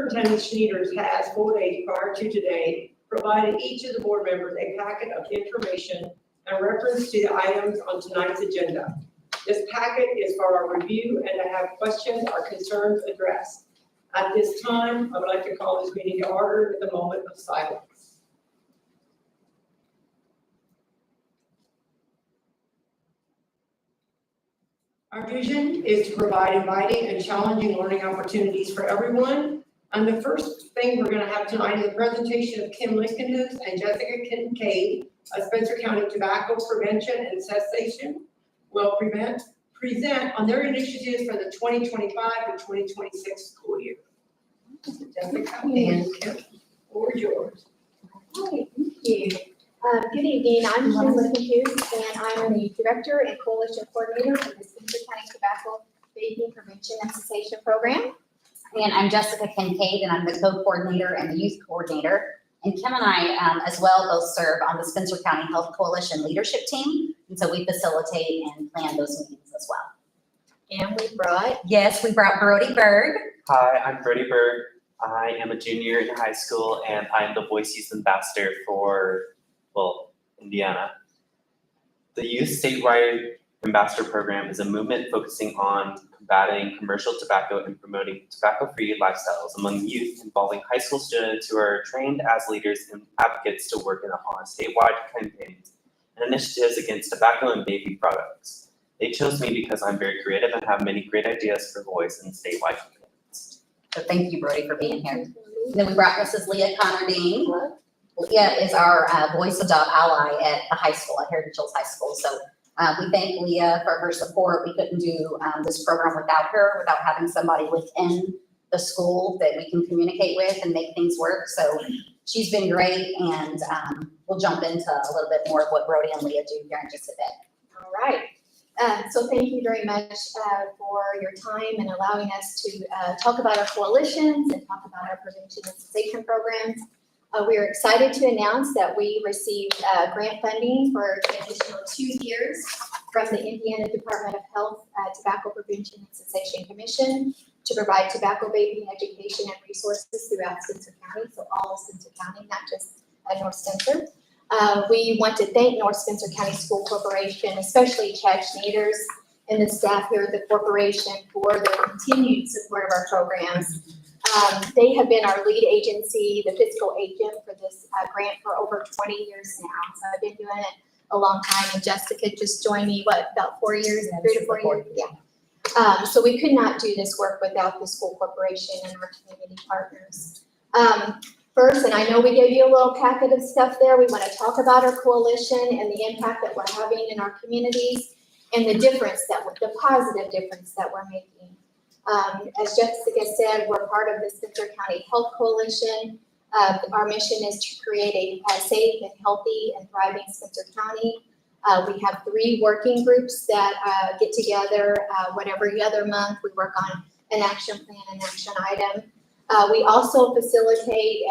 Superintendent Schneiders has 4 days prior to today provided each of the board members a packet of information and reference to the items on tonight's agenda. This packet is for our review and to have questions or concerns addressed. At this time, I would like to call this meeting to order with a moment of silence. Our vision is to provide inviting and challenging learning opportunities for everyone. And the first thing we're going to have tonight is a presentation of Kim Lincolnhuth and Jessica Kincaid of Spencer County Tobacco Prevention and Cessation will present on their initiatives for the 2025 and 2026 school year. Jessica and Kim, or yours. Hi, thank you. Good evening. I'm Kim Lincolnhuth, and I'm the Director and Coalition Coordinator for the Spencer County Tobacco Vaping Prevention and Cessation Program. And I'm Jessica Kincaid, and I'm the co-coordinator and the youth coordinator. And Kim and I, as well, both serve on the Spencer County Health Coalition leadership team. And so we facilitate and plan those meetings as well. And we brought Brody Berg. Hi, I'm Brody Berg. I am a junior in high school, and I am the Voice Youth Ambassador for, Indiana. The Youth Statewide Ambassador Program is a movement focusing on combating commercial tobacco and promoting tobacco-free lifestyles among youth, involving high school students who are trained as leaders and advocates to work on statewide campaigns and initiatives against tobacco and vaping products. They chose me because I'm very creative and have many great ideas for voice in statewide campaigns. So thank you, Brody, for being here. And then we brought Mrs. Leah Connor-Dean. Leah is our Voice of Dog ally at the high school, at Heritage Hills High School. So we thank Leah for her support. We couldn't do this program without her, without having somebody within the school that we can communicate with and make things work. So she's been great, and we'll jump into a little bit more of what Brody and Leah do here in just a bit. all right. So thank you very much for your time and allowing us to talk about our coalitions and talk about our prevention and cessation programs. We are excited to announce that we received grant funding for an additional 2 years from the Indiana Department of Health Tobacco Prevention and Cessation Commission to provide tobacco vaping education and resources throughout Spencer County, so all of Spencer County, not just North Spencer. We want to thank North Spencer County School Corporation, especially Chad Schneiders and the staff here at the corporation for their continued support of our programs. They have been our lead agency, the fiscal agent for this grant for over 20 years now. So I've been doing it a long time, and Jessica just joined me, about 4 years, 3 to 4 years? Yeah. So we could not do this work without the school corporation and our community partners. First, and I know we gave you a little packet of stuff there, we want to talk about our coalition and the impact that we're having in our communities and the difference the positive difference that we're making. As Jessica said, we're part of the Spencer County Health Coalition. Our mission is to create a safe and healthy and thriving Spencer County. We have 3 working groups that get together every other month. We work on an action plan, an action item. We also facilitate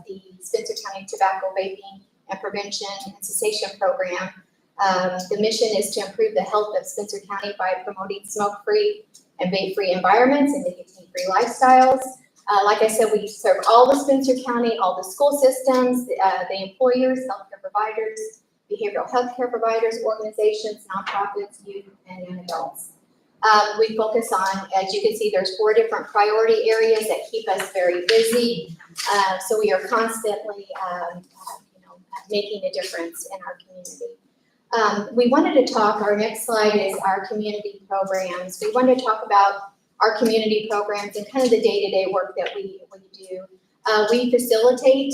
the Spencer County Tobacco Vaping and Prevention and Cessation Program. The mission is to improve the health of Spencer County by promoting smoke-free and vape-free environments and nicotine-free lifestyles. Like I said, we serve all the Spencer County, all the school systems, the employers, healthcare providers, behavioral health care providers, organizations, nonprofits, youth, and young adults. We focus on, as you can see, there's 4 different priority areas that keep us very busy. So we are constantly, making a difference in our community. We wanted to talk, our next slide is our community programs. We wanted to talk about our community programs and kind of the day-to-day work that we do. We facilitate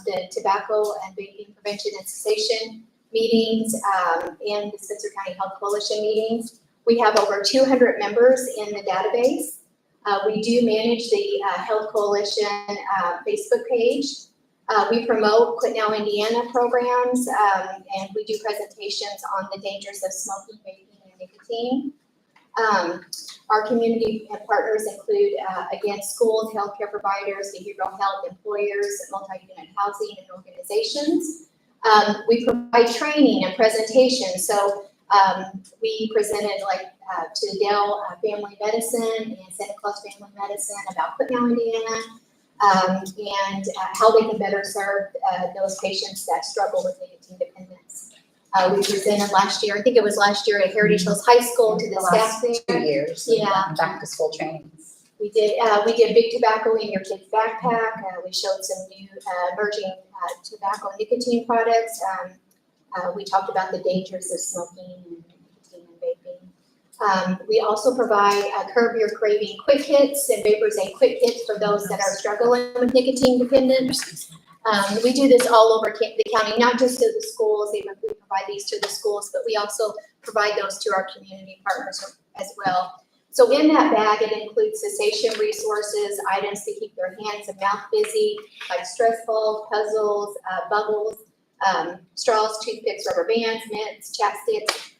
the tobacco and vaping prevention and cessation meetings and the Spencer County Health Coalition meetings. We have over 200 members in the database. We do manage the Health Coalition Facebook page. We promote Quit Now Indiana programs, and we do presentations on the dangers of smoking, vaping, and nicotine. Our community partners include, again, schools, healthcare providers, behavioral health, employers, multi-unit housing, and organizations. We provide training and presentation. So we presented to Dell Family Medicine and Santa Claus Family Medicine about Quit Now Indiana. and how they can better serve those patients that struggle with nicotine dependence. We presented last year, I think it was last year at Heritage Hills High School to the staff last there. 2 years. Yeah. Back to school trainings. We did Big Tobacco in Your Kid's Backpack. We showed some new emerging tobacco and nicotine products. We talked about the dangers of smoking and nicotine and vaping. We also provide Curb Your Craving quick hits and Vapors Aid quick hits for those that are struggling with nicotine dependence. We do this all over the county, not just to the schools. We provide these to the schools, but we also provide those to our community partners as well. So in that bag, it includes cessation resources, items to keep their hands and mouth busy, like stress balls, puzzles, bubbles, straws, toothpicks, rubber bands, mints, chapsticks.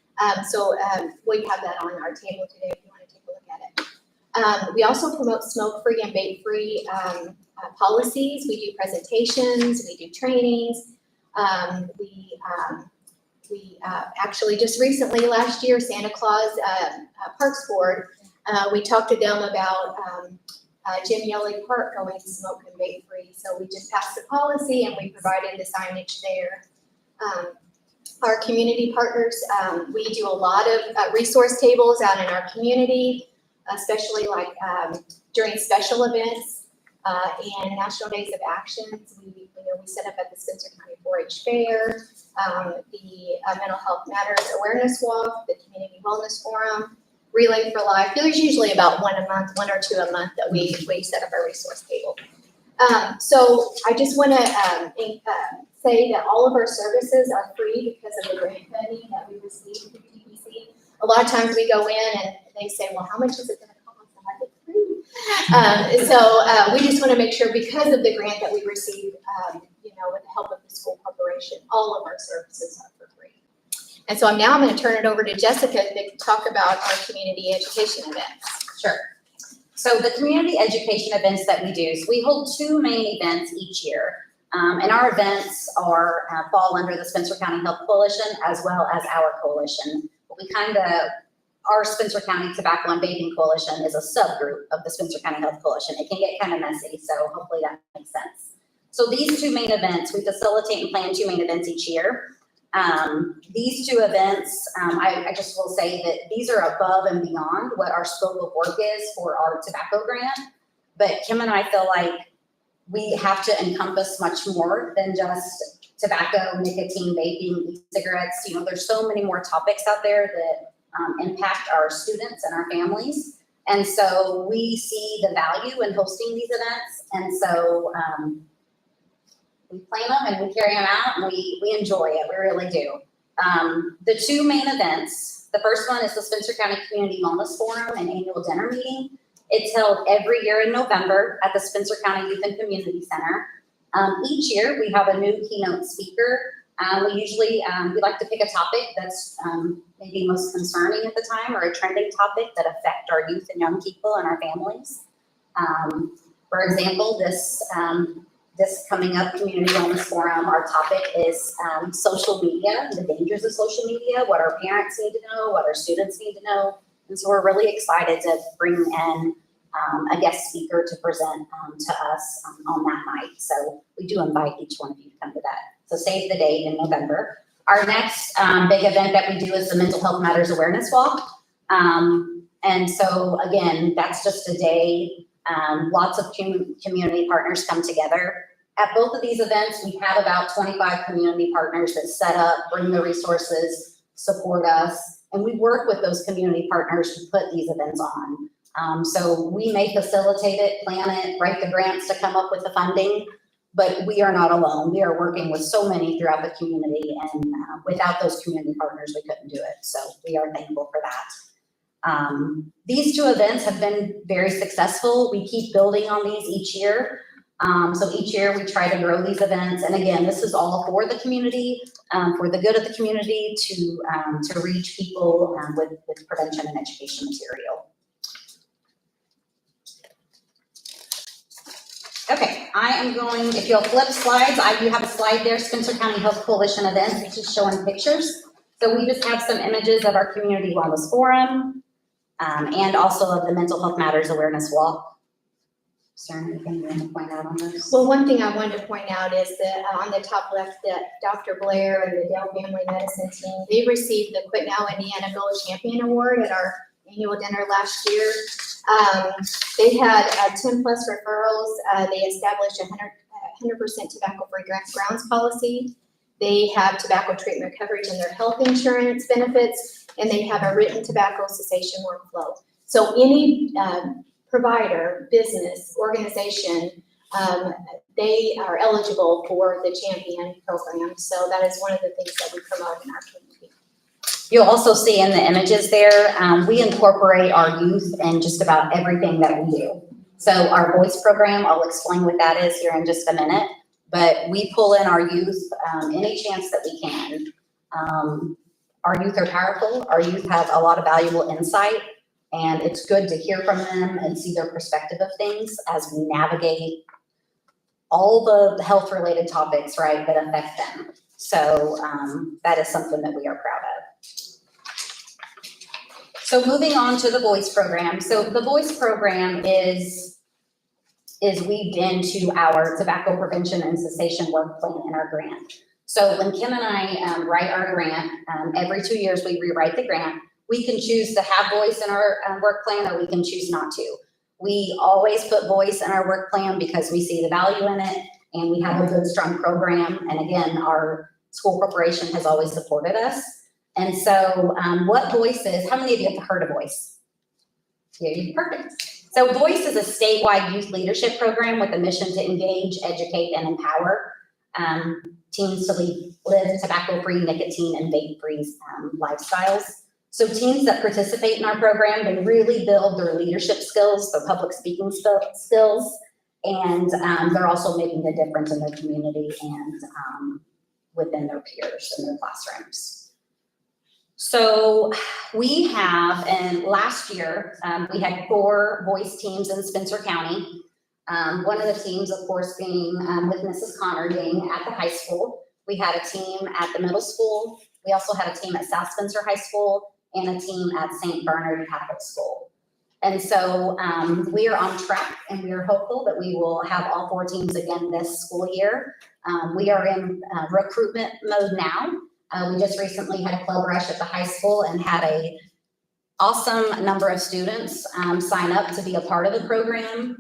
We have that on our table today if you want to take a look at it. We also promote smoke-free and vape-free policies. We do presentations, we do trainings. We actually just recently last year, Santa Claus Parks Board, we talked to them about Jim Yelling Park going smoke and vape free. So we just passed the policy and we provided the signage there. Our community partners, we do a lot of resource tables out in our community, especially like during special events and National Days of Actions. We set up at the Spencer County 4-H Fair, the Mental Health Matters Awareness Walk, the Community Wellness Forum, Relay for Life. There's usually about one or two a month that we set up a resource table. So I just want to say that all of our services are free because of the grant funding that we receive from TPC. A lot of times we go in and they say, well, how much is it going to cost? I'm like, it's free. So we just want to make sure because of the grant that we receive, with the help of the school corporation, all of our services are for free. And so I'm going to turn it over to Jessica to talk about our community education events. Sure. So the community education events that we do, so we hold 2 main events each year. And our events fall under the Spencer County Health Coalition as well as our coalition. Our Spencer County Tobacco and Vaping Coalition is a subgroup of the Spencer County Health Coalition. It can get kind of messy, so hopefully that makes sense. So these 2 main events, we facilitate and plan 2 main events each year. These 2 events, I just will say that these are above and beyond what our scope of work is for our tobacco grant. But Kim and I feel like we have to encompass much more than just tobacco, nicotine, vaping, e-cigarettes. There's so many more topics out there that impact our students and our families. And so we see the value in hosting these events. And so we plan them and we carry them out and we enjoy it. We really do. The 2 main events, the first one is the Spencer County Community Wellness Forum and Annual Dinner Meeting. It's held every year in November at the Spencer County Youth and Community Center. Each year we have a new keynote speaker. We like to pick a topic that's maybe most concerning at the time or a trending topic that affect our youth and young people and our families. For example, this coming up Community Wellness Forum, our topic is social media, the dangers of social media, what our parents need to know, what our students need to know. And so we're really excited to bring in a guest speaker to present to us on that night. So we do invite each one of you to come to that. So save the date in November. Our next big event that we do is the Mental Health Matters Awareness Walk. And so again, that's just a day. Lots of community partners come together. At both of these events, we have about 25 community partners that set up, bring the resources, support us. And we work with those community partners to put these events on. So we may facilitate it, plan it, write the grants to come up with the funding, but we are not alone. We are working with so many throughout the community, and without those community partners, we couldn't do it. So we are thankful for that. These 2 events have been very successful. We keep building on these each year. So each year we try to grow these events. And again, this is all for the community, for the good of the community, to reach people with prevention and education material. Okay, I am going, if you'll flip slides, I do have a slide there, Spencer County Health Coalition events. It's just showing pictures. So we just have some images of our Community Wellness Forum and also of the Mental Health Matters Awareness Walk. Is there anything you want to point out on this? Well, one thing I wanted to point out is that on the top left, that Dr. Blair and the Dell Family Medicine team, they received the Quit Now Indiana Gold Champion Award at our annual dinner last year. They had 10 plus referrals. They established a 100% tobacco-free grounds policy. They have tobacco treatment coverage in their health insurance benefits, and they have a written tobacco cessation workflow. So any provider, business, organization, they are eligible for the Champion program. So that is one of the things that we promote in our community. You'll also see in the images there, we incorporate our youth in just about everything that we do. So our voice program, I'll explain what that is here in just a minute, but we pull in our youth any chance that we can. Our youth are powerful. Our youth have a lot of valuable insight, and it's good to hear from them and see their perspective of things as we navigate all the health-related topics, right, that affect them. So that is something that we are proud of. So moving on to the voice program. So the voice program is weaved into our tobacco prevention and cessation work plan in our grant. So when Kim and I write our grant, every 2 years we rewrite the grant. We can choose to have voice in our work plan, or we can choose not to. We always put voice in our work plan because we see the value in it, and we have a good, strong program. And again, our school corporation has always supported us. And so what voice is, how many of you have heard of voice? Yeah, perfect. So voice is a statewide youth leadership program with a mission to engage, educate, and empower teens to live tobacco-free, nicotine, and vape-free lifestyles. So teens that participate in our program, they really build their leadership skills, their public speaking skills, and they're also making a difference in their community and within their peers in their classrooms. So we have, and last year, we had 4 voice teams in Spencer County. One of the teams, of course, being with Mrs. Connerding at the high school. We had a team at the middle school. We also had a team at South Spencer High School and a team at St. Bernard Catholic School. And so we are on track, and we are hopeful that we will have all 4 teams again this school year. We are in recruitment mode now. We just recently had a club rush at the high school and had a awesome number of students sign up to be a part of the program.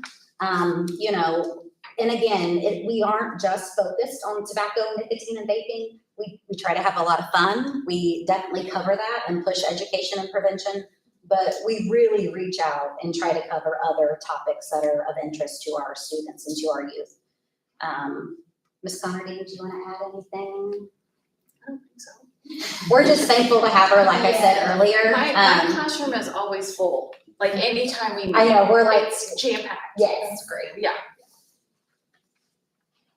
You know, and again, we aren't just focused on tobacco, nicotine, and vaping. We try to have a lot of fun. We definitely cover that and push education and prevention, but we really reach out and try to cover other topics that are of interest to our students and to our youth. Ms. Connerding, do you want to add anything? I don't think so. We're just thankful to have her, like I said earlier. My classroom is always full. Like anytime we meet. I know, we're like, It's jam-packed. yes. It's great, yeah.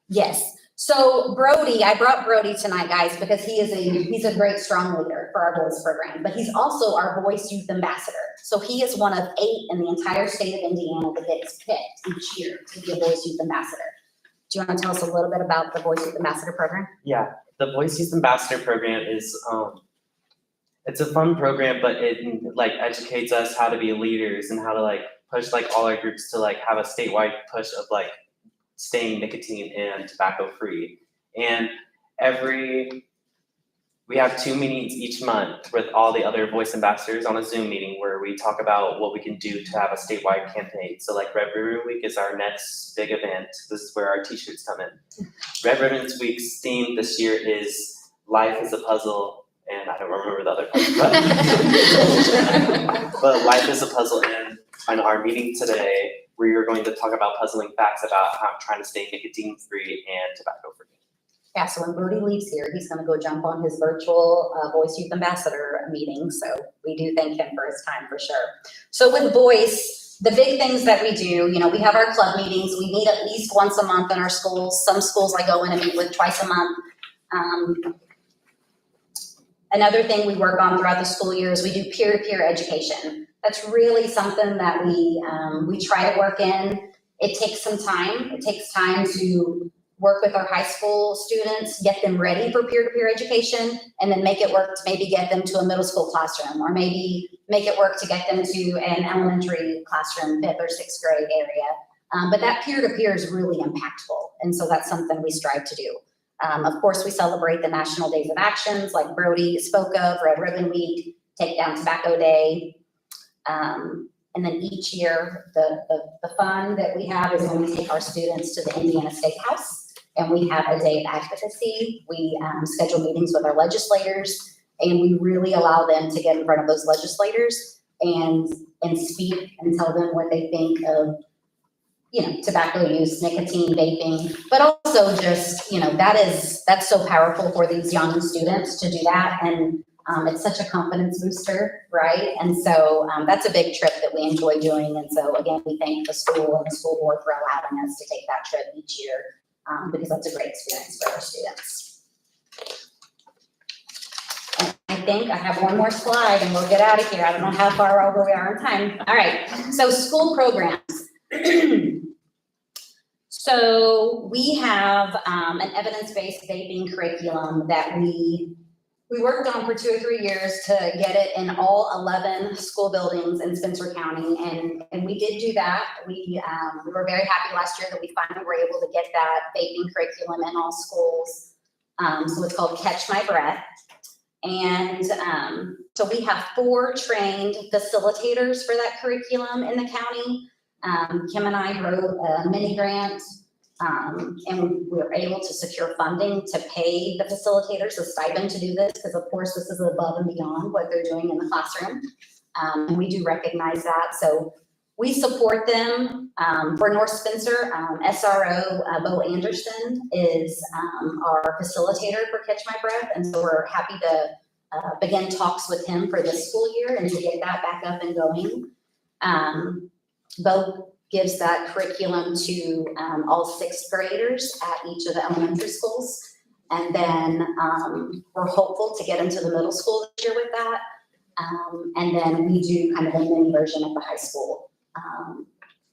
Yes. So Brody, I brought Brody tonight, guys, because he's a great, strong leader for our voice program, but he's also our voice youth ambassador. So he is one of 8 in the entire state of Indiana that gets picked each year to be a voice youth ambassador. Do you want to tell us a little bit about the voice youth ambassador program? Yeah, the Voice Youth Ambassador program is, it's a fun program, but it like educates us how to be leaders and how to like push like all our groups to like have a statewide push of like staying nicotine and tobacco free. And we have 2 meetings each month with all the other voice ambassadors on a Zoom meeting where we talk about what we can do to have a statewide campaign. So like Red Ribbon Week is our next big event. This is where our t-shirts come in. Red Ribbon Week's theme this year is Life is a Puzzle, and I don't remember the other part, but Life is a Puzzle. And on our meeting today, we are going to talk about puzzling facts about how I'm trying to stay nicotine free and tobacco free. Yeah, so when Brody leaves here, he's going to go jump on his virtual Voice Youth Ambassador meeting. So we do thank him for his time for sure. So with Voice, the big things that we do, you know, we have our club meetings. We meet at least once a month in our schools. Some schools I go in and meet with twice a month. Another thing we work on throughout the school year is we do peer-to-peer education. That's really something that we try to work in. It takes some time. It takes time to work with our high school students, get them ready for peer-to-peer education, and then make it work to maybe get them to a middle school classroom, or maybe make it work to get them to an elementary classroom, 5th or 6th grade area. But that peer-to-peer is really impactful. And so that's something we strive to do. Of course, we celebrate the National Days of Actions like Brody spoke of, Red Ribbon Week, Take Down Tobacco Day. And then each year, the fun that we have is when we take our students to the Indiana State House and we have a day of advocacy. We schedule meetings with our legislators and we really allow them to get in front of those legislators and speak and tell them what they think of, tobacco use, nicotine, vaping, but also just, that's so powerful for these young students to do that. And it's such a confidence booster, right? And so that's a big trip that we enjoy doing. And so again, we thank the school and the school board for allowing us to take that trip each year because that's a great experience for our students. And I think I have one more slide and we'll get out of here. I don't know how far over we are in time. All right, so school programs. So we have an evidence-based vaping curriculum that we worked on for 2 or 3 years to get it in all 11 school buildings in Spencer County, and we did do that. We were very happy last year that we finally were able to get that vaping curriculum in all schools. So it's called Catch My Breath. And so we have 4 trained facilitators for that curriculum in the county. Kim and I wrote a mini grant, and we were able to secure funding to pay the facilitators a stipend to do this, because of course this is above and beyond what they're doing in the classroom. And we do recognize that. So we support them. For North Spencer, SRO Bo Anderson is our facilitator for Catch My Breath. And so we're happy to begin talks with him for this school year and to get that back up and going. Bo gives that curriculum to all 6th graders at each of the elementary schools. And then we're hopeful to get into the middle school this year with that. And then we do kind of a mini version at the high school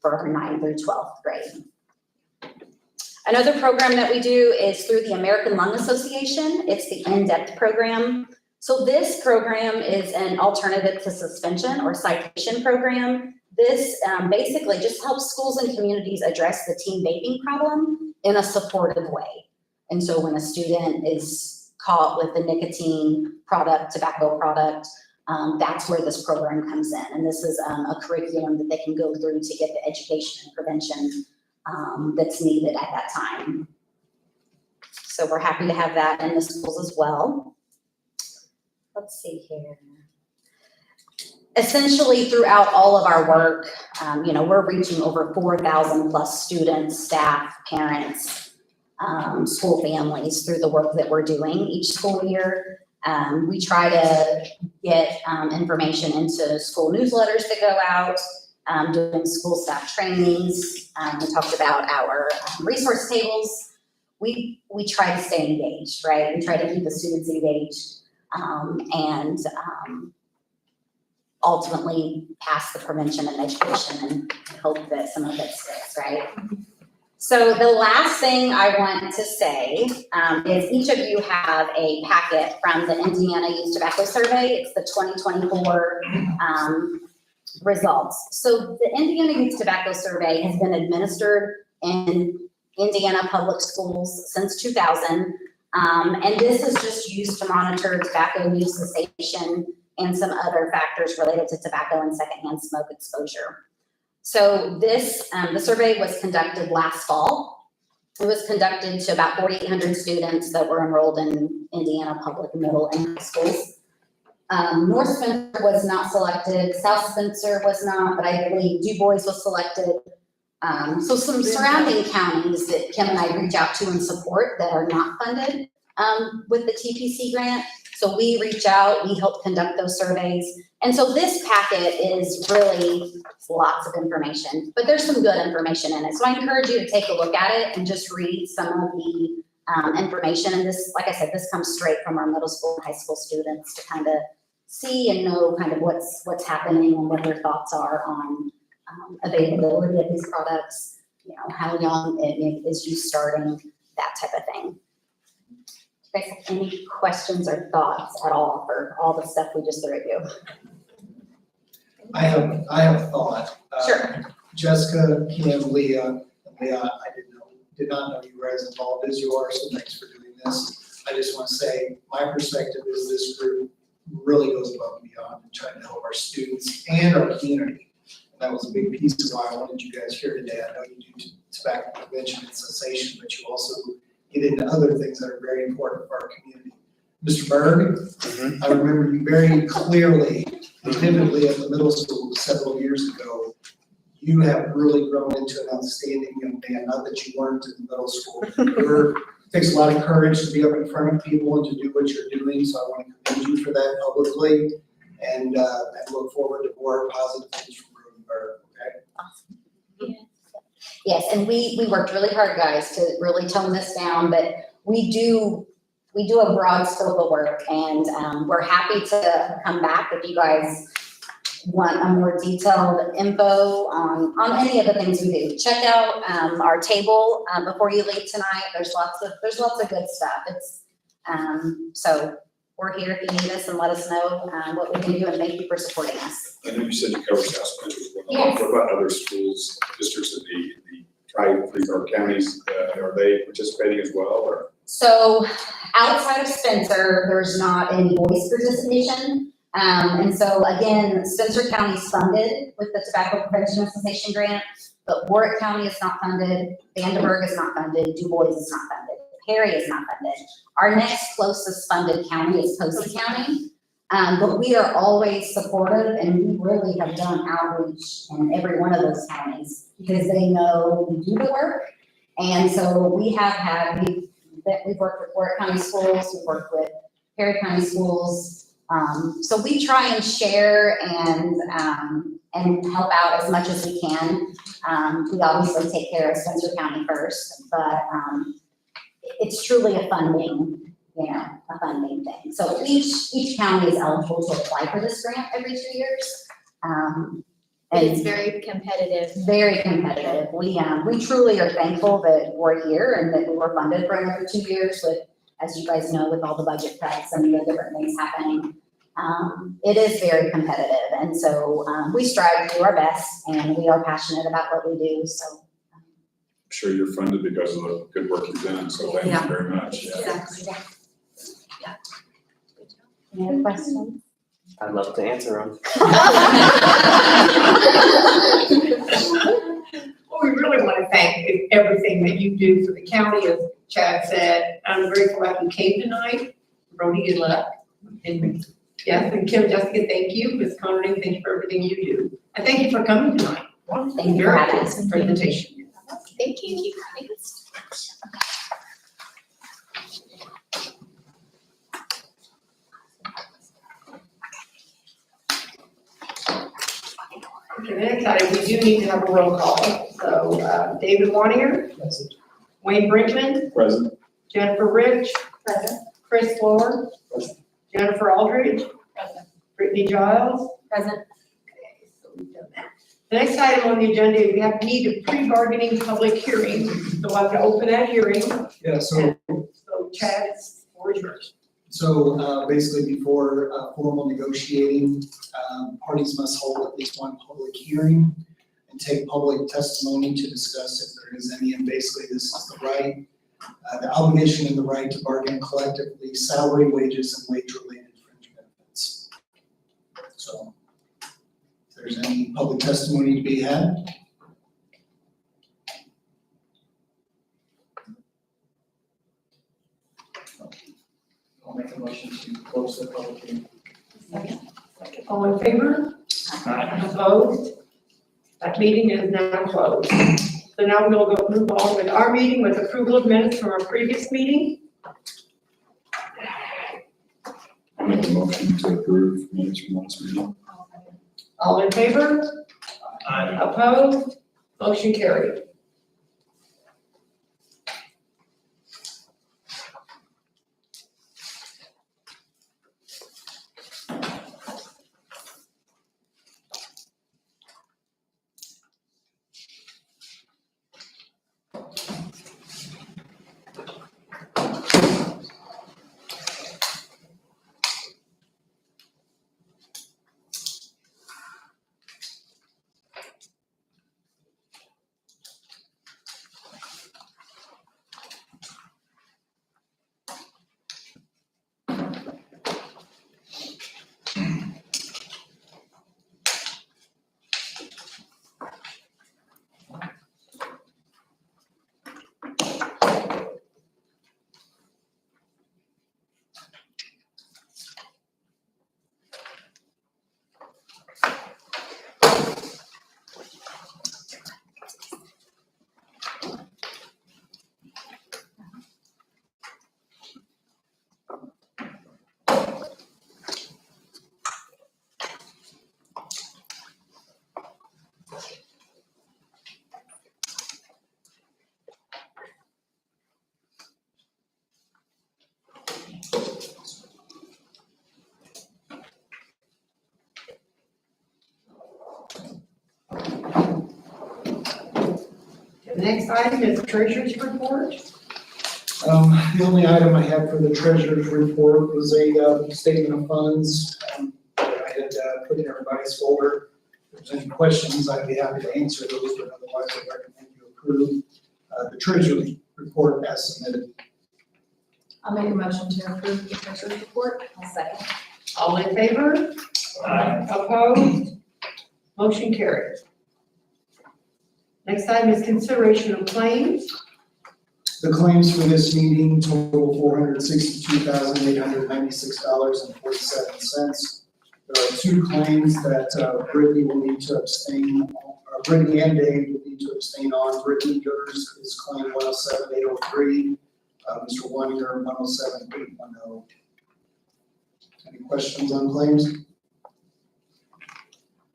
for our 9th through 12th grade. Another program that we do is through the American Lung Association. It's the in-depth program. So this program is an alternative to suspension or citation program. This basically just helps schools and communities address the teen vaping problem in a supportive way. And so when a student is caught with a nicotine product, tobacco product, that's where this program comes in. And this is a curriculum that they can go through to get the education and prevention that's needed at that time. So we're happy to have that in the schools as well. Let's see here. Essentially, throughout all of our work, we're reaching over 4,000 plus students, staff, parents, school families through the work that we're doing each school year. We try to get information into school newsletters that go out, doing school staff trainings. We talked about our resource tables. We try to stay engaged, right? We try to keep the students engaged and ultimately pass the prevention and education and hope that some of it sticks, right? So the last thing I want to say is each of you have a packet from the Indiana Youth Tobacco Survey. It's the 2024 results. So the Indiana Youth Tobacco Survey has been administered in Indiana public schools since 2000. And this is just used to monitor tobacco use cessation and some other factors related to tobacco and secondhand smoke exposure. So this, the survey was conducted last fall. It was conducted to about 4,800 students that were enrolled in Indiana public middle and high schools. North Spencer was not selected, South Spencer was not, but I believe Du Bois was selected. So some surrounding counties that Kim and I reach out to and support that are not funded with the TPC grant. So we reach out, we help conduct those surveys. And so this packet is really lots of information, but there's some good information in it. So I encourage you to take a look at it and just read some of the information. And this, like I said, this comes straight from our middle school and high school students to kind of see and know kind of what's happening and what their thoughts are on availability of these products, how young it is you starting, that type of thing. Do you guys have any questions or thoughts at all for all the stuff we just reviewed? I have a thought. Sure. Jessica, Kim, Leah, and Leah, I did not know you were as involved as you are, so thanks for doing this. I just want to say, my perspective is this group really goes above and beyond in trying to help our students and our community. And that was a big piece of why I wanted you guys here today. I know you do tobacco prevention and cessation, but you also get into other things that are very important for our community. Mr. Berg, I remember you very clearly, vividly at the middle school several years ago. You have really grown into an outstanding young man, not that you weren't in the middle school. It takes a lot of courage to be up in front of people and to do what you're doing, so I want to commend you for that publicly, and look forward to more positive things from Brody Berg, okay? Yes, and we worked really hard, guys, to really tone this down, but we do a broad scope of work, and we're happy to come back if you guys want a more detailed info on any of the things we do. Check out our table before you leave tonight. There's lots of good stuff. It's so we're here if you need us, and let us know what we can do, and thank you for supporting us. I know you said you cover South Central as well. Yes. What about other schools, districts in the tri-or counties? Are they participating as well, or? So outside of Spencer, there's not any voice participation. And so again, Spencer County is funded with the Tobacco Prevention and Cessation Grant, but Warwick County is not funded, Vandenberg is not funded, Du Bois is not funded, Perry is not funded. Our next closest funded county is Posey County. But we are always supportive, and we really have done outreach in every one of those counties because they know we do the work. And so we have had, we've worked with Warwick County schools, we've worked with Perry County schools. So we try and share and help out as much as we can. We obviously take care of Spencer County first, but it's truly a funding thing. So each county is eligible to apply for this grant every 2 years. And And it's very competitive. very competitive. We truly are thankful that we're here and that we were funded for another 2 years with, as you guys know, with all the budget cuts and the different things happening. It is very competitive, and so we strive to do our best, and we are passionate about what we do, so. I'm sure you're funded because of the good work you've done, so thank you very much. Yeah. Exactly. Any other questions? I'd love to answer them. Well, we really want to thank everything that you do for the county, as Chad said. I'm grateful that you came tonight. Brody, good luck. And yes, and Kim, Jessica, thank you. Ms. Conradine, thank you for everything you do. And thank you for coming tonight. Thank you for having us. Presentation. Thank you. Okay, the next item, we do need to have a roll call. So, David Wanier, Wayne Brinkman, Present. Jennifer Rich, Chris Flohr, Jennifer Aldridge, Brittany Giles. Present. Okay, so we've done that. The next item on the agenda is we have need a pre-bargaining public hearing. So I'll have to open that hearing. Yeah, so So Chad, it's yours. So basically, before formal negotiating, parties must hold at least one public hearing and take public testimony to discuss if there is any, and basically this is the right, the obligation and the right to bargain collectively salary, wages, and wage-related fringe benefits. So if there's any public testimony to be had. I'll make a motion to close the public hearing. All in favor? Opposed? That meeting is now closed. So now we'll move on with our meeting with approval of minutes from our previous meeting. I make a motion to approve minutes from last meeting. All in favor? Opposed? Motion carried. The next item is treasurer's report. The only item I had for the treasurer's report was a statement of funds that I had put in everybody's folder. If there's any questions, I'd be happy to answer those, but otherwise I recommend you approve the treasurer's report as submitted. I'll make a motion to approve the treasurer's report. I'll second. All in favor? Opposed? Motion carries. Next item is consideration of claims. The claims for this meeting total $462,896.47. There are two claims that Brittany will need to abstain, Brittany and Dave will need to abstain on. Brittany, yours is claim 107,803, Mr. Weininger, 107,810. Any questions on claims?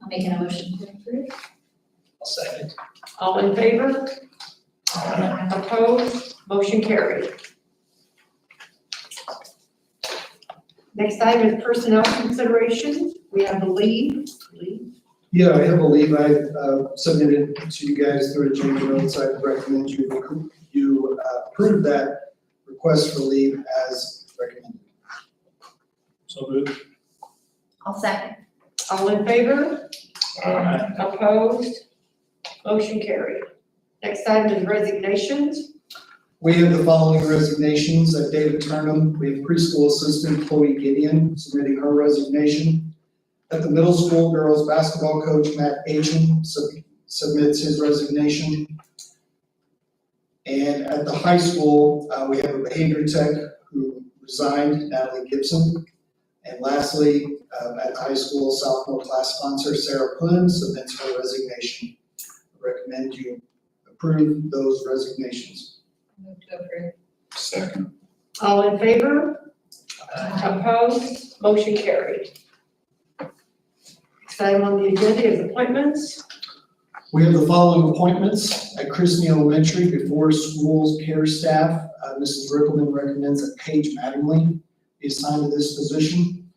I'll make a motion to approve. I'll second. All in favor? Opposed? Motion carried. Next item is personnel consideration. We have the leave. Yeah, I have a leave I submitted to you guys through agenda notes. I recommend you approve that request for leave as recommended. So moved. I'll second. All in favor? Opposed? Motion carried. Next item is resignations. We have the following resignations. David Turnham, we have preschool assistant Chloe Gideon submitting her resignation. At the middle school, girls basketball coach Matt Achen submits his resignation. And at the high school, we have a behavior tech who resigned, Natalie Gibson. And lastly, at the high school, sophomore class sponsor Sarah Pun submits her resignation. I recommend you approve those resignations. Move to approve. Second. All in favor? Opposed? Motion carried. Next item on the agenda is appointments. We have the following appointments at Christine Elementary before schools care staff. Mrs. Rickleman recommends that Paige Mattingly be assigned to this position.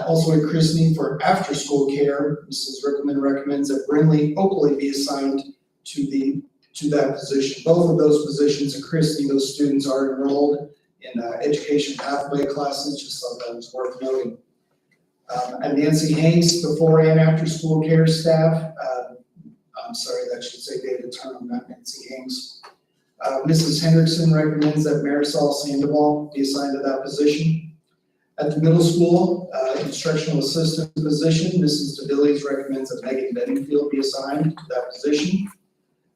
Also at Christine for after school care, Mrs. Rickleman recommends that Brinley Oakley be assigned to that position. Both of those positions at Christie, those students are enrolled in education pathway classes, just thought that was worth noting. At Nancy Hanks, before and after school care staff, I'm sorry, that should say David Turnham, not Nancy Hanks. Mrs. Hendrickson recommends that Marisol Sandoval be assigned to that position. At the middle school, instructional assistant position, Mrs. DeVillies recommends that Megan Bedingfield be assigned to that position.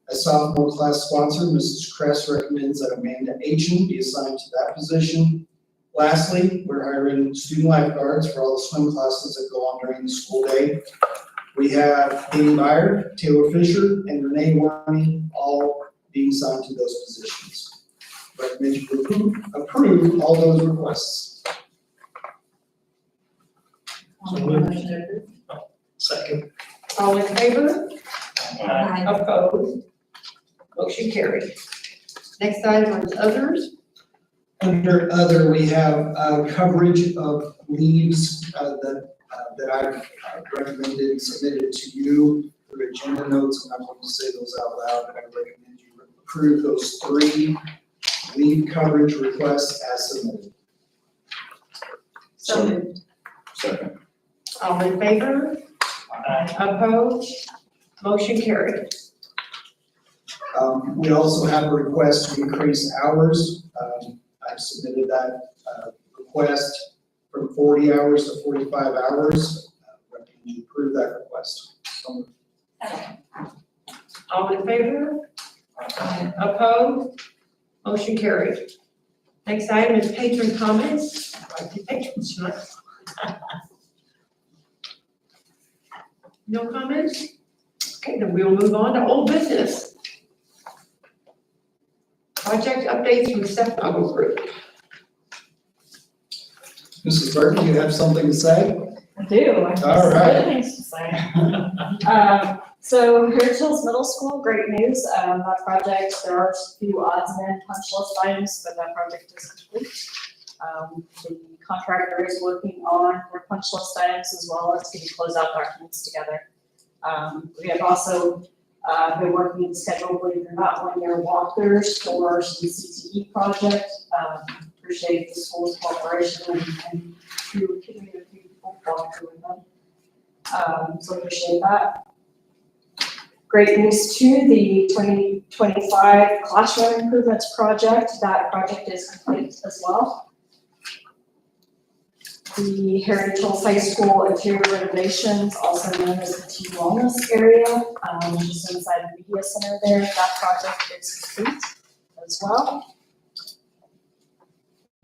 As sophomore class sponsor, Mrs. Kress recommends that Amanda Achen be assigned to that position. Lastly, we're hiring student lifeguards for all the swim classes that go on during the school day. We have Amy Meyer, Taylor Fisher, and Renee Warney all being assigned to those positions. Recommend you approve all those requests. I'll make a motion to approve. Second. All in favor? Aye. Opposed? Motion carried. Next item is others. Under other, we have coverage of leaves that I've recommended and submitted to you through agenda notes. I'm not going to say those out loud, but I recommend you approve those 3 leave coverage requests as submitted. So moved. Second. All in favor? Opposed? Motion carried. We also have a request to increase hours. I've submitted that request from 40 hours to 45 hours. Recommend you approve that request. All in favor? Opposed? Motion carried. Next item is patron comments. I'd like to patrons tonight. No comments? Okay, then we'll move on to old business. Project updates from Steph Noggle Group. Mrs. Burton, do you have something to say? I do. I have All some right. good things to say. So Heritage Hills Middle School, great news. That project, there are a few odds and ends punch list items, but that project is complete. The contractor is working on their punch list items as well as getting closeout documents together. We have also been working to schedule, believe it or not, one-year walkthroughs for some CTE project. Appreciate the school's cooperation and few people walk through with them. So appreciate that. Great news too, the 2025 classroom improvements project, that project is complete as well. The Heritage Hills High School interior renovations, also known as the Teen Wellness area, just inside the media center there, that project is complete as well.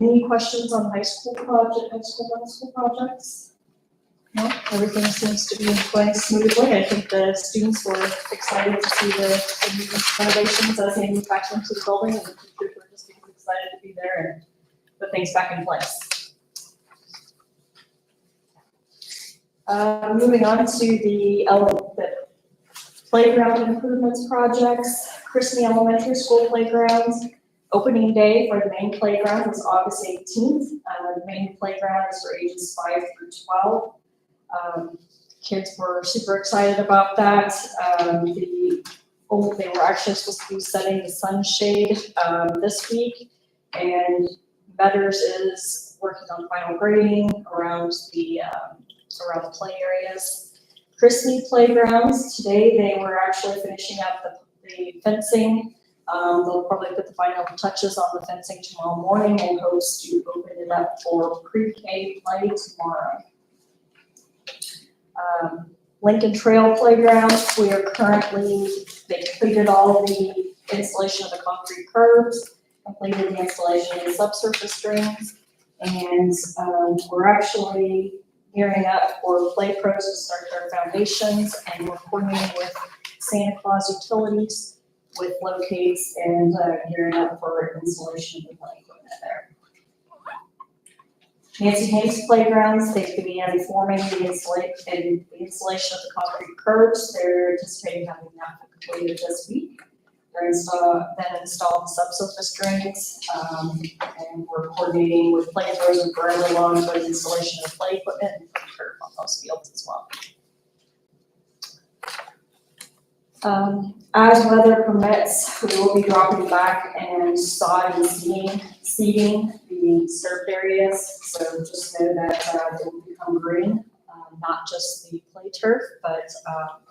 Any questions on high school project, middle school projects? No, everything seems to be going smoothly. I think the students were excited to see the new renovations as they move back into the building, and the teachers were just excited to be there and put things back in place. Moving on to the playground improvements projects. Christie Elementary School playgrounds. Opening day for the main playground was August 18th. The main playground is for ages 5 through 12. Kids were super excited about that. They were actually supposed to be setting the sunshade this week, and Metters is working on final grading around the play areas. Christie playgrounds, today they were actually finishing up the fencing. They'll probably put the final touches on the fencing tomorrow morning and hopes to open it up for pre-K play tomorrow. Lincoln Trail Playground, they completed all of the installation of the concrete curbs, completed the installation of the subsurface drains, and we're actually gearing up for play pros to start their foundations, and we're coordinating with Santa Claus Utilities with locates and gearing up for installation of the play equipment there. Nancy Hanks Playgrounds, they began forming the installation of the concrete curbs. They're anticipating having that completed this week. They're installed the subsurface drains, and we're coordinating with play pros and forever long for the installation of play equipment and turf on those fields as well. As weather permits, we will be dropping back and sod and seeding the disturbed areas. So just know that they will become green, not just the play turf, but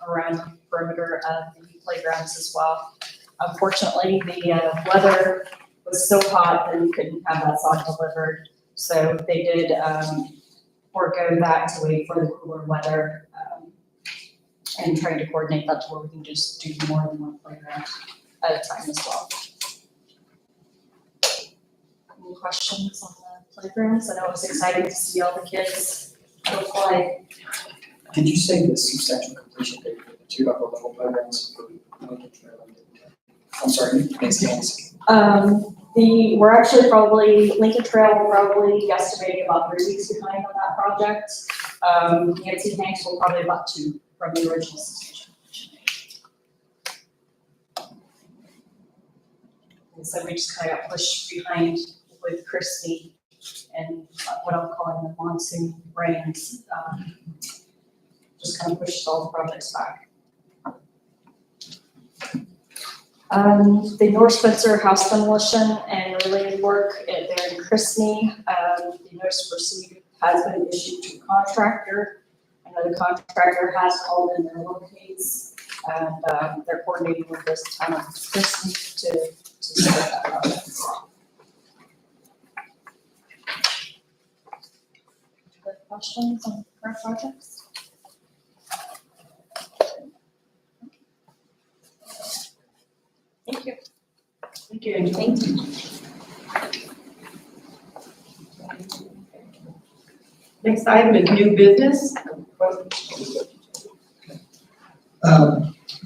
around the perimeter of the playgrounds as well. Unfortunately, the weather was so hot that we couldn't have that sod delivered. So they did forego that to wait for the cooler weather. And trying to coordinate that to where we can just do more than one playground at a time as well. Any questions on the playgrounds? I know it was exciting to see all the kids go play. Did you say the substantial completion date for the 2 upper level playgrounds for Lincoln Trail? I'm sorry, next. We're actually probably, Lincoln Trail will probably guesstimate about 3 weeks behind on that project. Nancy Hanks will probably about 2 from the original substantial completion date. And so we just kind of got pushed behind with Christie and what I'm calling the monsoon rains. Just kind of pushed all the projects back. The North Spencer house demolition and related work there in Christie, the notice to proceed has been issued to the contractor. I know the contractor has called in their locates, and they're coordinating with this town of Christie to start that project as well. Other questions on current projects? Thank you. Thank you, Angela. Thank you. Next item is new business.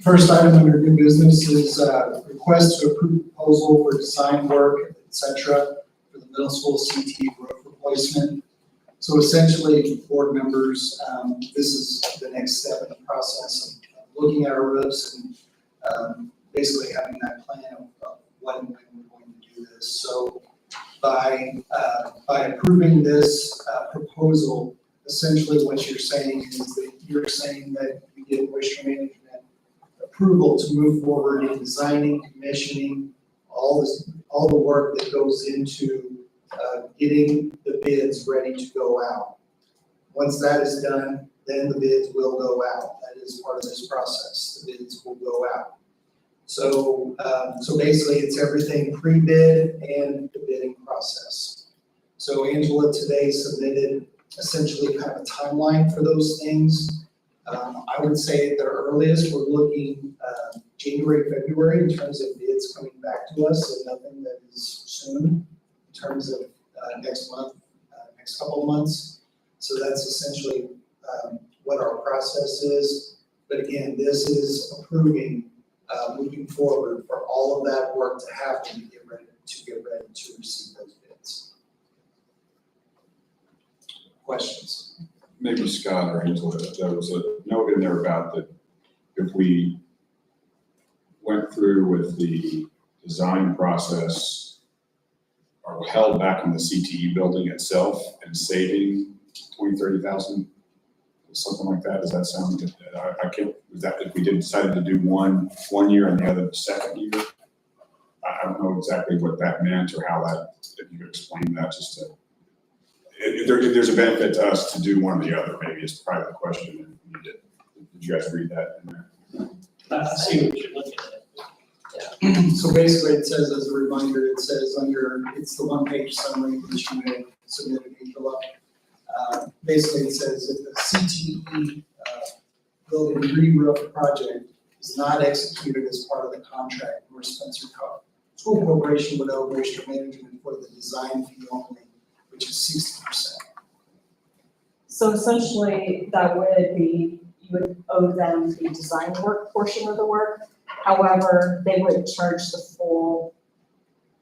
First item under new business is request to approve proposal for design work, et cetera, for the middle school CT roof replacement. So essentially, board members, this is the next step in the process of looking at our roofs and basically having that plan of when and when we're going to do this. So by approving this proposal, essentially what you're saying is that you're saying that you get moisture management approval to move forward in designing, commissioning, all the work that goes into getting the bids ready to go out. Once that is done, then the bids will go out. That is part of this process. The bids will go out. So, so basically it's everything pre-bid and the bidding process. So Angela today submitted essentially kind of a timeline for those things. I would say at the earliest, we're looking January, February in terms of bids coming back to us, and nothing that is soon in terms of next month, next couple of months. So that's essentially what our process is. But again, this is approving moving forward for all of that work to happen to get ready to receive those bids. Questions? Maybe Scott or Angela, there was a note in there about that if we went through with the design process or held back in the CTE building itself and saving 20, 30,000, something like that. Does that sound good? I can't, is that if we did decide to do one year and the other the second year? I don't know exactly what that meant or how that, if you could explain that just to, if there's a benefit to us to do one or the other, maybe is probably the question. Did you guys read that in there? I see what you're looking at. So basically it says, as a reminder, it says under, it's the one-page summary that you had submitted, Angela. Basically it says if the CTE building re-roof project is not executed as part of the contract, where Spencer School Corporation would owe moisture management for the design fee only, which is 60%. So essentially, that would be, you would owe them the design work portion of the work. However, they would charge the full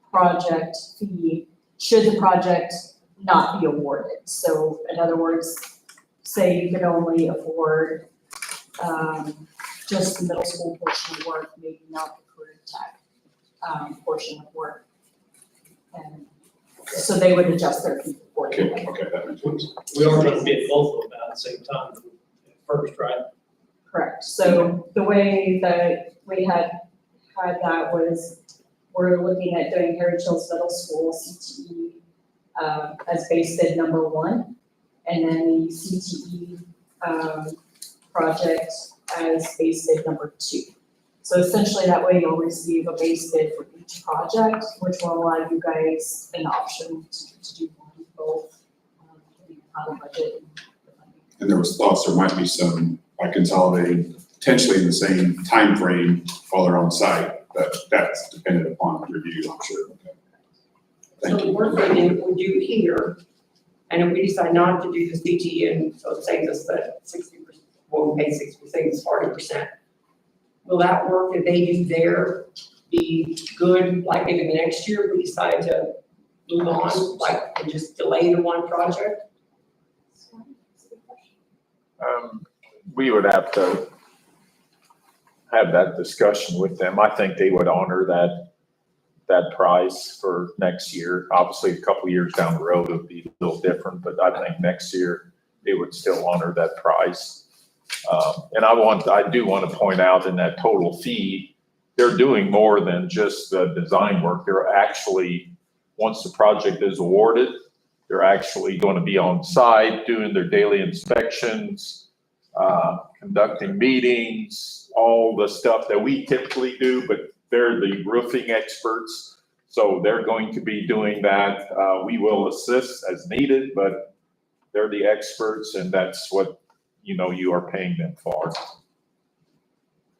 project fee should the project not be awarded. So in other words, say you could only afford just the middle school portion of work, maybe not the career tech portion of work. And so they would adjust their fee accordingly. Okay, that makes sense. We are going to bid both of them at the same time first, right? Correct. So the way that we had that was, we're looking at doing Heritage Hills Middle School CTE as base bid number 1, and then the CTE project as base bid number 2. So essentially that way you'll receive a base bid for each project, which will allow you guys an option to do one, both, on the budget. And there was thoughts there might be some by consolidating potentially in the same time frame while they're on site, but that's dependent upon review, I'm sure. Okay. Thank So you. we're thinking we do here, and if we decide not to do the CT, and so it saves us the 60%, well, we pay 60%, it's 40%. Will that work if they do there be good, like maybe the next year we decide to move on, like, and just delay the one project? We would have to have that discussion with them. I think they would honor that price for next year. Obviously, a couple of years down the road, it would be a little different, but I think next year they would still honor that price. And I do want to point out in that total fee, they're doing more than just the design work. They're actually, once the project is awarded, they're actually going to be on site doing their daily inspections, conducting meetings, all the stuff that we typically do, but they're the roofing experts. So they're going to be doing that. We will assist as needed, but they're the experts, and that's what, you are paying them for.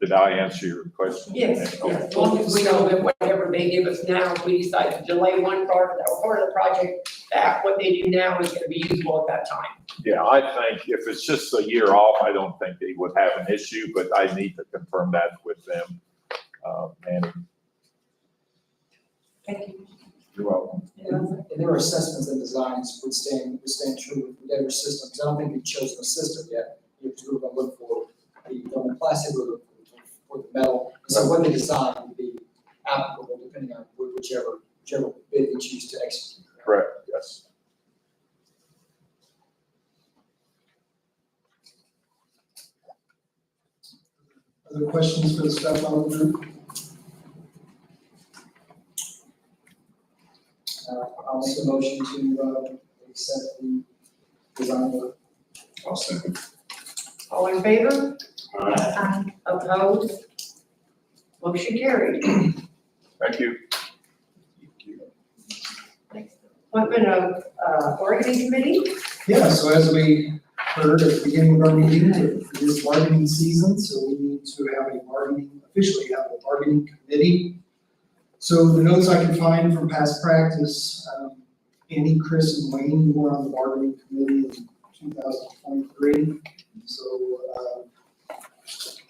Did I answer your question? Yes, Okay. as long as we know that whatever they give us now, if we decide to delay one part of the project, that what they do now is gonna be usable at that time. Yeah, I think if it's just a year off, I don't think they would have an issue, but I need to confirm that with them. And Thank you. You're welcome. And there are assessments and designs would stand true with whatever system, because I don't think we've chosen a system yet. We're gonna look for the plastic, we're looking for the metal, so what they design would be applicable depending on whichever bid we choose to execute. Correct, yes. Other questions for the staff on the group? I'll make a motion to accept the design work. I'll second. All in favor? Um, Opposed? Motion carried. Thank you. Appointment of bargaining committee. Yeah, so as we heard at the beginning of our meeting, it is bargaining season, so we need to have officially have a bargaining committee. So the notes I can find from past practice, Andy, Chris, and Wayne were on the bargaining committee in 2023. So I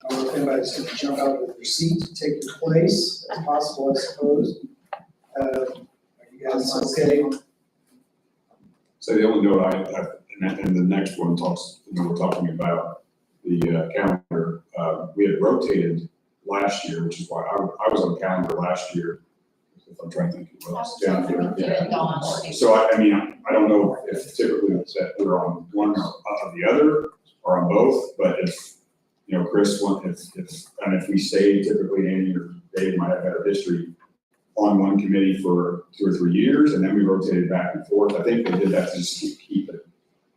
don't know if anybody's going to jump out of their seat to take your place, as possible, I suppose. Are you guys okay? So the only note and the next one talks, we're talking about the calendar. We had rotated last year, which is why I was on the calendar last year. If I'm trying to think of what else down here. Yeah. So I mean, I don't know if typically it's that we're on one or the other or on both, but if, Chris, if we stay, typically Andy or Dave might have had a history on one committee for 2 or 3 years, and then we rotated back and forth. I think they did that to just keep it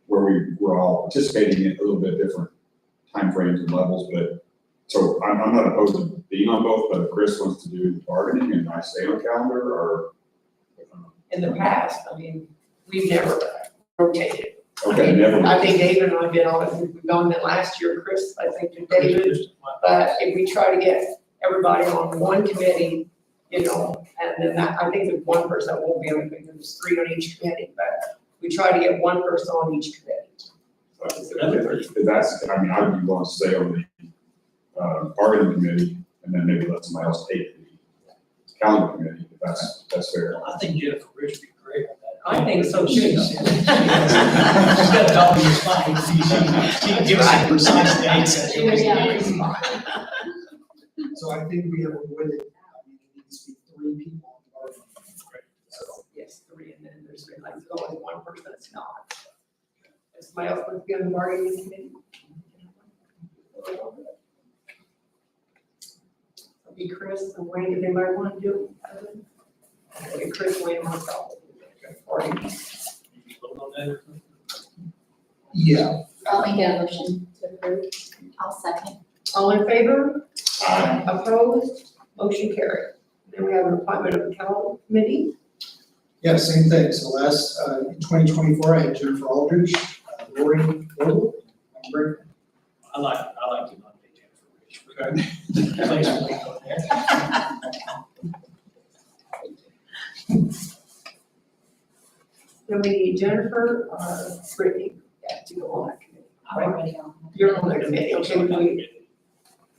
where we were all participating in a little bit different timeframes and levels, but so I'm not opposed to being on both, but if Chris wants to do bargaining and I stay on calendar, or. In the past, I mean, we've never rotated. Okay, never I mind. think David and I've been on, we've gone that last year, Chris, I think to David, but if we try to get everybody on one committee, and then I think there's one person that won't be on, I think there's 3 on each committee, but we try to get one person on each committee. If that's, I mean, I would be willing to stay on the bargaining committee and then maybe let somebody else take the calendar committee, if that's fair. I think Jennifer Rich would be great on that. I think so too. She's got double your spine. She can give us some precise dates. So I think we have avoided, it needs to be 3 people on the bargaining committee. So, Yes, 3, and then there's like only one person that's not. If somebody else wants to be on the bargaining committee. Be Chris and Wayne, if anybody want to do it. Okay, Chris, Wayne, myself. yeah, I'll make a motion to approve. I'll second. All in favor? Aye. Opposed? Motion carried. Then we have an appointment of the calendar committee. yeah, same thing. So last, in 2024, I had Jennifer Aldridge, Lori Vogel, and Rick. I like to nominate Jennifer Rich. Place will be on there. Then we need Jennifer, Brittany, to go on that committee. I'm already on. You're on that committee, okay,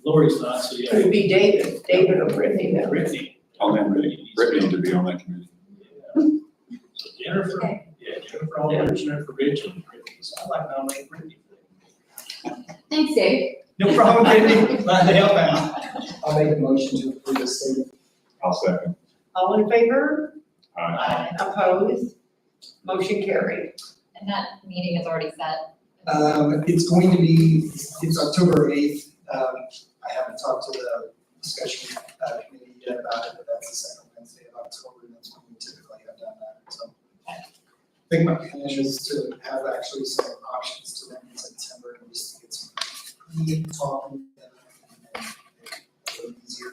Lori's not, so yeah. it would be David or Brittany then. Brittany. On that committee, Brittany to be on that committee. So Jennifer, Jennifer Aldridge, Jennifer Rich, and Brittany. So I like nominating Brittany. Thanks, Dave. No problem, Brittany. Glad to help out. I'll make a motion to approve this statement. I'll second. All in favor? Aye. Opposed? Motion carried. And that meeting is already set. It's going to be, it's October 8th. I haven't talked to the discussion committee yet about it, but that's the second Wednesday of October, and that's when we typically have done that, so. I think my plan is to have actually some options to them in September, and just to get some talking and a little easier.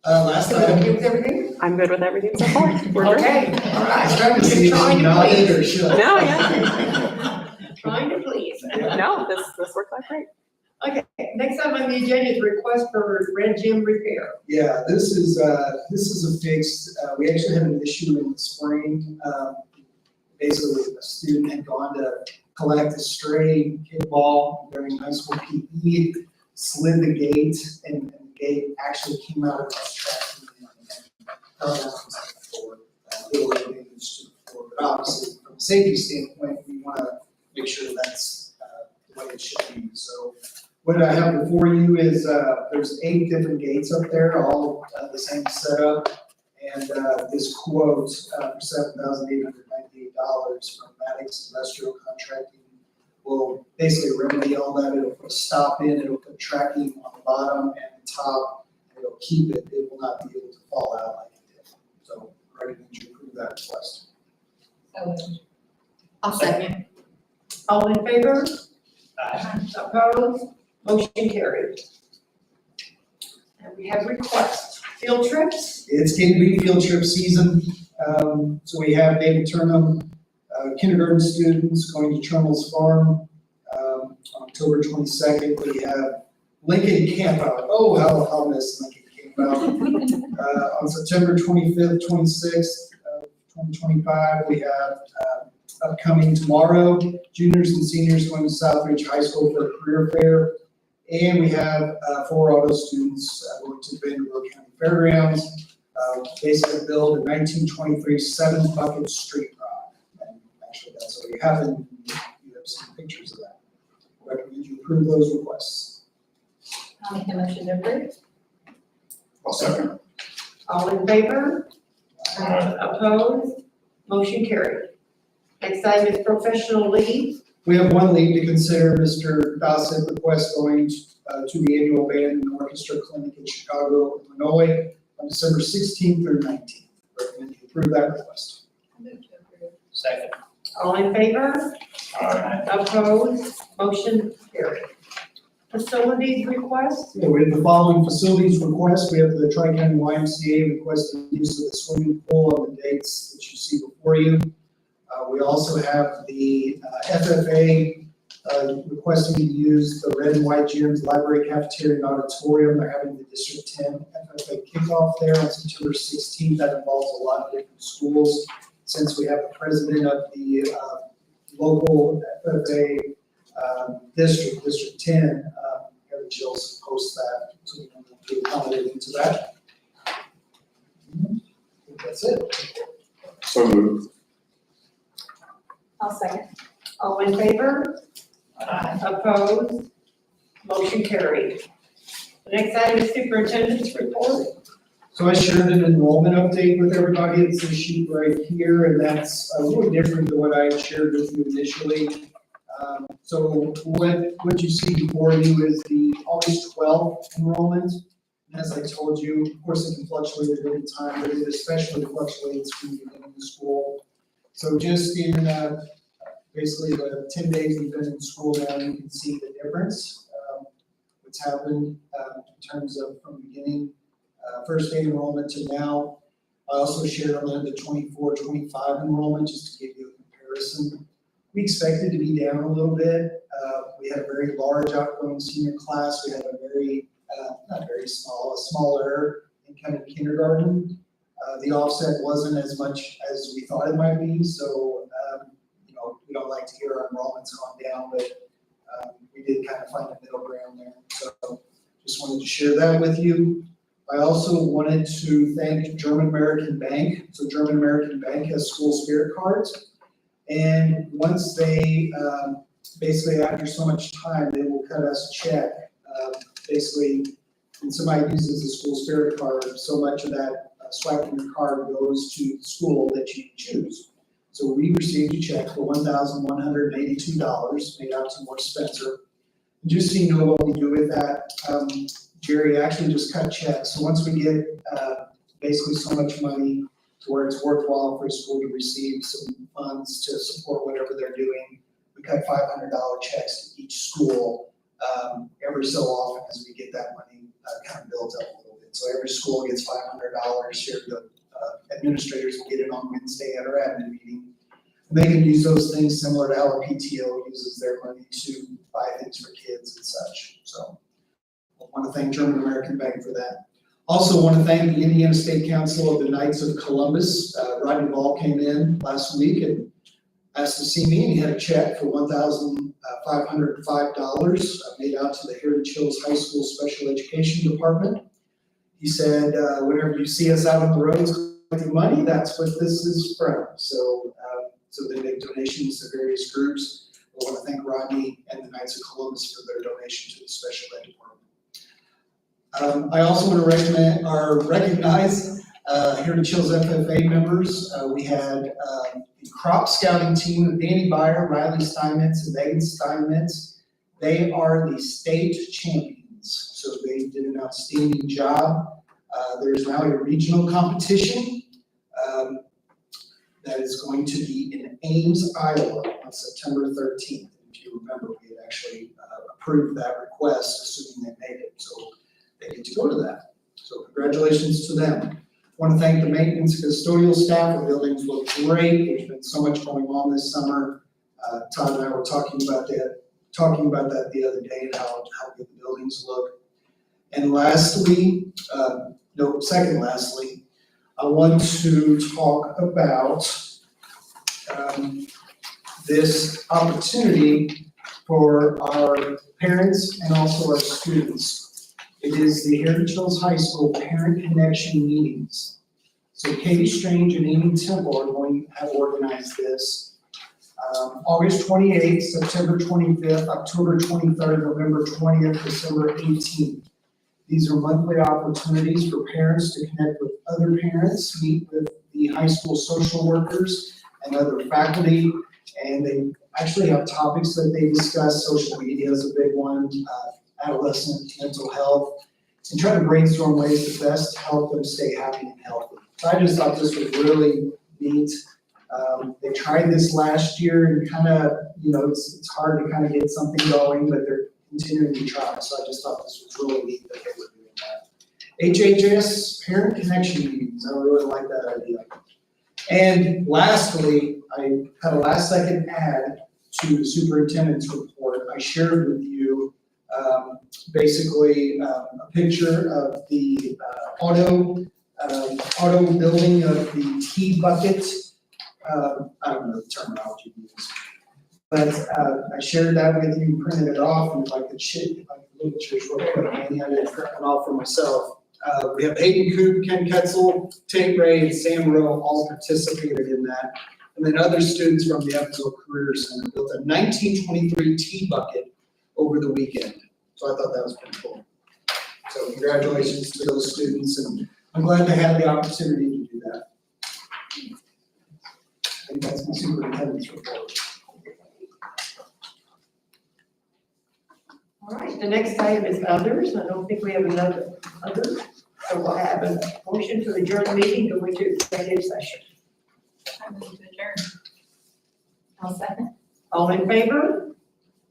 Last So item. okay with everything? I'm good with everything so far. We're good. Okay, all right. Trying to see if Trying you to nodded or please. should. No, yeah. Trying to please. No, this worked out great. Okay, next on the agenda is request for red gym repair. Yeah, this is a fix. We actually had an issue in the spring. Basically, a student had gone to collect a stray kickball during high school PE. slid the gate, and the gate actually came out of that track and fell down onto the floor. Little damage to the floor, but obviously, from a safety standpoint, we want to make sure that's the way it should be. So what I have before you is, there's 8 different gates up there, all the same setup. And this quote for $7,898 from Maddox Industrial Contracting will basically remedy all that. It'll put a stop in, it'll put tracking on the bottom and the top, and it'll keep it. It will not be able to fall out like it did. So I recommend you approve that request. I'll second. All in favor? Opposed? Motion carried. And we have requests. Field trips? It's getting to be field trip season. So we have David Turnham, kindergarten students going to Trumbull's Farm, on October 22nd. We have Lincoln Camp Out. Oh, how I'll miss Lincoln Camp Out. On September 25th, 26th, 2025, we have, upcoming tomorrow, juniors and seniors going to Southridge High School for a career fair. And we have 4 auto students going to Vanderbilt County Fairgrounds, basically build a 1923 7-bucket street rod. And actually, that's what we have, and you have some pictures of that. I recommend you approve those requests. I'll make a motion to approve. I'll second. All in favor? Opposed? Motion carried. Next item is professional leave. We have one leave to consider. Mr. Gossett requests going to the annual band and orchestra clinic in Chicago, Illinois on December 16th through 19th. Recommend you approve that request. Second. All in favor? Aye. Opposed? Motion carried. Facilities request? Yeah, we have the following facilities requests. We have the Tri-County YMCA requesting use of the swimming pool on the dates that you see before you. We also have the FFA requesting to use the red and white gyms, library, cafeteria, and auditorium. They're having the District 10 FFA kickoff there on September 16th. That involves a lot of different schools. Since we have the president of the local FFA district, District 10, Kevin Chills hosts that, so we don't have to accommodate into that. I think that's it. So moved. I'll second. All in favor? Opposed? Motion carried. The next item is superintendent's report. So I shared an enrollment update with everybody. It's this sheet right here, and that's a little different than what I had shared with you initially. So what you see before you is the August 12th enrollment. And as I told you, of course, it can fluctuate at any time, but it especially fluctuates when you're in school. So just in basically the 10 days we've been in school now, you can see the difference, what's happened in terms of from beginning, first day enrollment to now. I also shared on the 24-25 enrollment just to give you a comparison. We expected to be down a little bit. We had a very large outgoing senior class. We had a very, not very small, a smaller incoming kindergarten. The offset wasn't as much as we thought it might be, so we don't like to hear our enrollments gone down, but we did kind of find a middle ground there. So just wanted to share that with you. I also wanted to thank German American Bank. So German American Bank has school spirit cards, and once they basically after so much time, they will cut us a check. Basically, when somebody uses a school spirit card, so much of that swiping your card goes to the school that you choose. So we received a check for $1,182 made out to Morris Spencer. And just so you know what we do with that, Jerry actually just cut checks. So once we get basically so much money to where it's worthwhile for a school to receive some funds to support whatever they're doing, we cut $500 checks to each school every so often as we get that money kind of built up a little bit. So every school gets $500 here. The administrators will get it on Wednesday at our admin meeting. And they can use those things similar to how our PTO uses their money to buy things for kids and such. So I want to thank German American Bank for that. Also want to thank the Indiana State Council of the Knights of Columbus. Rodney Ball came in last week and asked to see me, and he had a check for $1,505 made out to the Heritage Hills High School Special Education Department. He said, whenever you see us out on the roads collecting money, that's what this is from. So they make donations to various groups. I want to thank Rodney and the Knights of Columbus for their donation to the Special Ed Department. I also want to recognize Heritage Hills FFA members. We had the crop scouting team of Danny Byer, Riley Steinmetz, and Megan Steinmetz. They are the state champions, so they did an outstanding job. There's now a regional competition that is going to be in Ames, Iowa on September 13th. If you remember, we had actually approved that request, assuming they made it, so they get to go to that. So congratulations to them. I want to thank the maintenance custodial staff. The buildings look great. There's been so much going on this summer. Todd and I were talking about that the other day and how good the buildings look. And lastly, second lastly, I want to talk about this opportunity for our parents and also our students. It is the Heritage Hills High School Parent Connection Meetings. So Katie Strange and Amy Temple are going to have organized this. August 28th, September 25th, October 23rd, November 20th, December 18th. These are monthly opportunities for parents to connect with other parents, meet with the high school social workers and other faculty, and they actually have topics that they discuss. Social media is a big one, adolescent mental health, and try to brainstorm ways to best help them stay happy and healthy. So I just thought this was really neat. They tried this last year and kind of, it's hard to kind of get something going, but they're continuing to try. So I just thought this was really neat that they were doing that. HHS Parent Connection Meetings, I really like that idea. And lastly, I had a last second add to the superintendent's report. I shared with you basically a picture of the auto building of the T bucket. I don't know the terminology used, but I shared that with you, printed it off, and if I could look at yours real quick, I had it printed off for myself. We have Hayden Coop, Ken Ketzel, Tate Ray, and Sam Rowe all participated in that. And then other students from the Evansville Career Center built a 1923 T bucket over the weekend. So I thought that was pretty cool. So congratulations to those students, and I'm glad they had the opportunity to do that. I think that's my superintendent's report. All right, the next item is others. I don't think we have another others. So we'll have a motion to adjourn the meeting, go into executive session. I move to adjourn. I'll second. All in favor?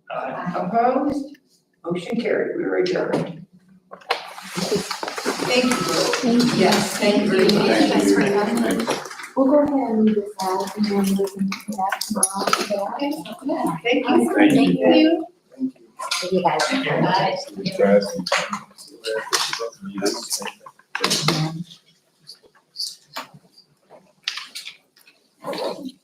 Opposed? Motion carried. We are adjourned. Thank you. Thank you. Yes, thank you very much. Thanks for having us. We'll go ahead and leave this out and then we can do that tomorrow. Okay? Thank you. Thank you. Thank you guys. Thank you.